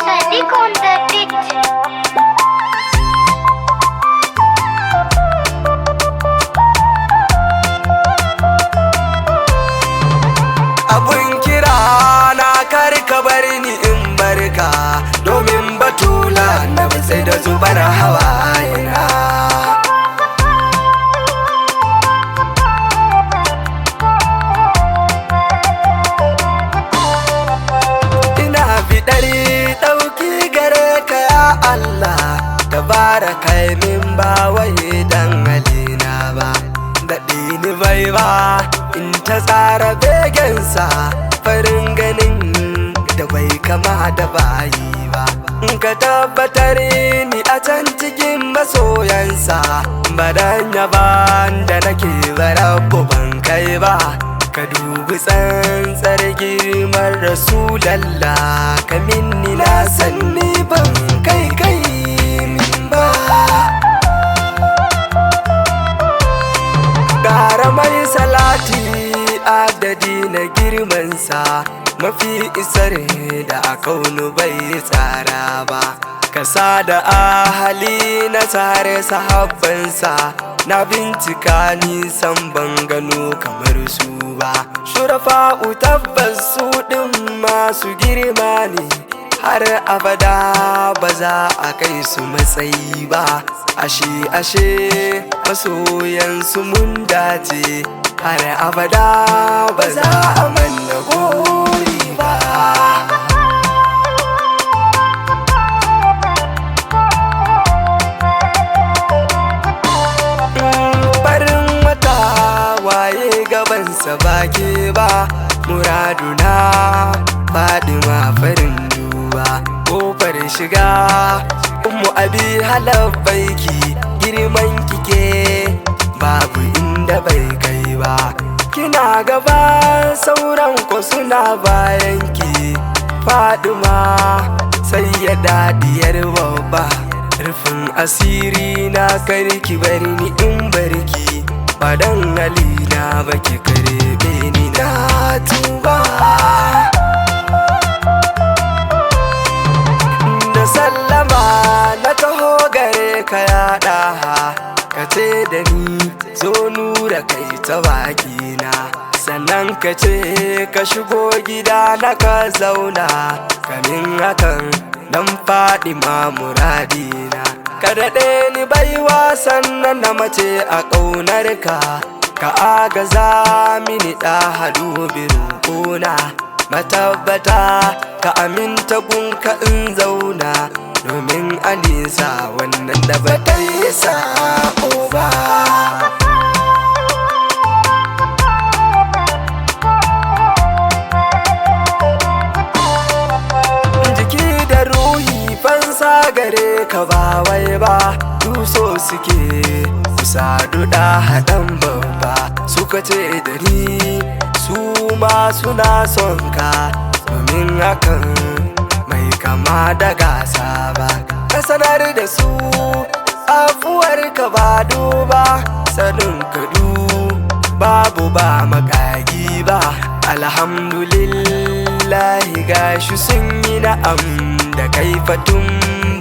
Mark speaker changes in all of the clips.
Speaker 1: Sadiq on the beat.
Speaker 2: Abun kira na kar ka bar ni in barka, domin batula na sai da zubar hawayena. Ina fiɗar ɗauki gare ka ya Allah, dabara kai min ba waye dan halina ba. Daɗi ni bai ba in ta tsara begensa, farin ganin da bai kama da bayi ba. In ka tabbatar ni a can cikin masoyansa, badan yaban da nake barabu ban kai ba. Ka dubi tsantsar girman Rasulallah, ka minni na sanni ban kai min ba. Ƙara mai salati adadi na girmansa, mafi isar da a kaunu bai tsara ba. Kasa da ahali na tare sahabbansa, na bincika nisan ban gano kamar su ba. Shurafa'u tabbas su ɗin masu girma ne, har abada ba za a kai su matsayi ba. Ashe masoyansu mun dace, har abada ba za a manna gori ba. Farin wata waye gabansa bake ba, muraduna Fadima farin duba. Kofar shiga Ummu Abi halabbaiki, girman kike babu inda bai kai ba. Kina gaba sauran ko suna bayanki, Fadima sai ya dadiyar babba. Rufin asiri na karki bari ni in barki, fadan halina baki karbe ni na tuba. Da sallama na taho gare ka yaɗa, ka ce da ni zo nura kai ta bakina. Sannan ka ce ka shigo gida na ka zauna, kamin hakan nan Fadima muradina. Ka daɗe ni baiwa sannan na mace a ƙaunarka, ka agaza mini ɗa hadu birukuna. Matabbata ka aminta gunka in zauna, domin anisa wannan da ba ta yi sa'o ba. Jiki da ruhi fansa gare ka ba wai ba, duso suke kusa duɗa haɗan babba. Suka ce da ni su ma suna son ka, domin hakan mai kama da gasa ba. Ka sanar da su afuwar ka ba duba, sanin kadu babu ba makagi ba. Alhamdulillahi gashi sun yi na'am da kai fatun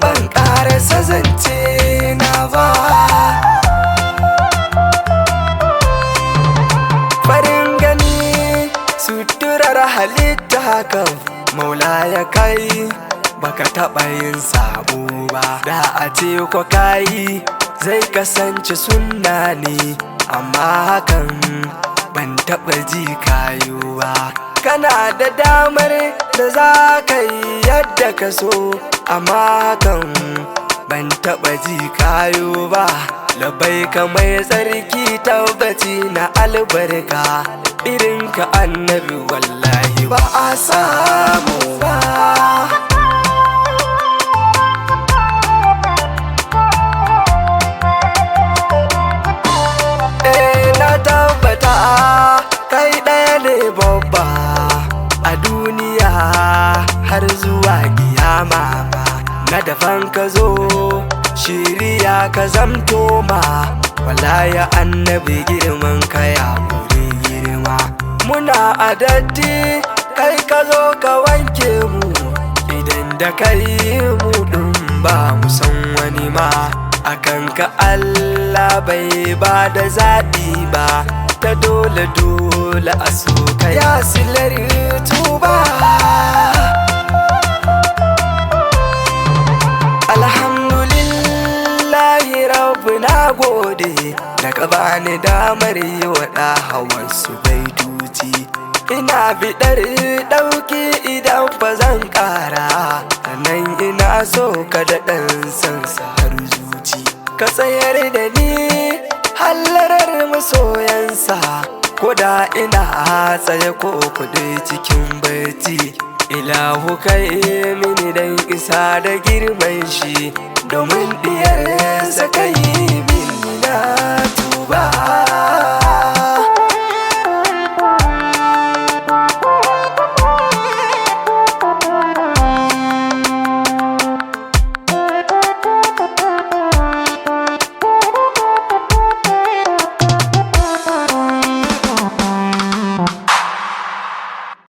Speaker 2: ban ƙarasa zance na ba. Farin gani suturar halitta kan maula ya kai, baka taɓa yin sabo ba. Da a ce ko kayi zai kasance sunna ne, amma hakan ban taɓa ji kayo ba. Kana da damar da za ka yi yadda ka so, amma hakan ban taɓa ji kayo ba. Labai ka mai tsarki tabbaci na albarka, irin ka annabi wallahi ba a samu ba. Na tabbata kai ɗaya ne babba a duniya har zuwa kiyama ma. Na daban ka zo shiriya ka zamto ma, wallahi annabi girman ka ya datti kai ka zo ka wanke mu idan da kai mu ɗin ba mu san wani ma akan ka Allah bai ba da zaɓi ba ta dole dole a so ka ya silar tuba. Alhamdulillahi rabbi na gode da ka bani damar yi wa ɗa hawan su bai duti. Ina biɗar ɗauki idan ba zan ƙara nan ina so ka da ɗan sansa har zuci ka tsayar da ni hallarar masoyansa koda ina tsaye ko kuɗi cikin barci. Ilahu kai mini dan isa da girman shi domin diyar sa kai mini na tuba.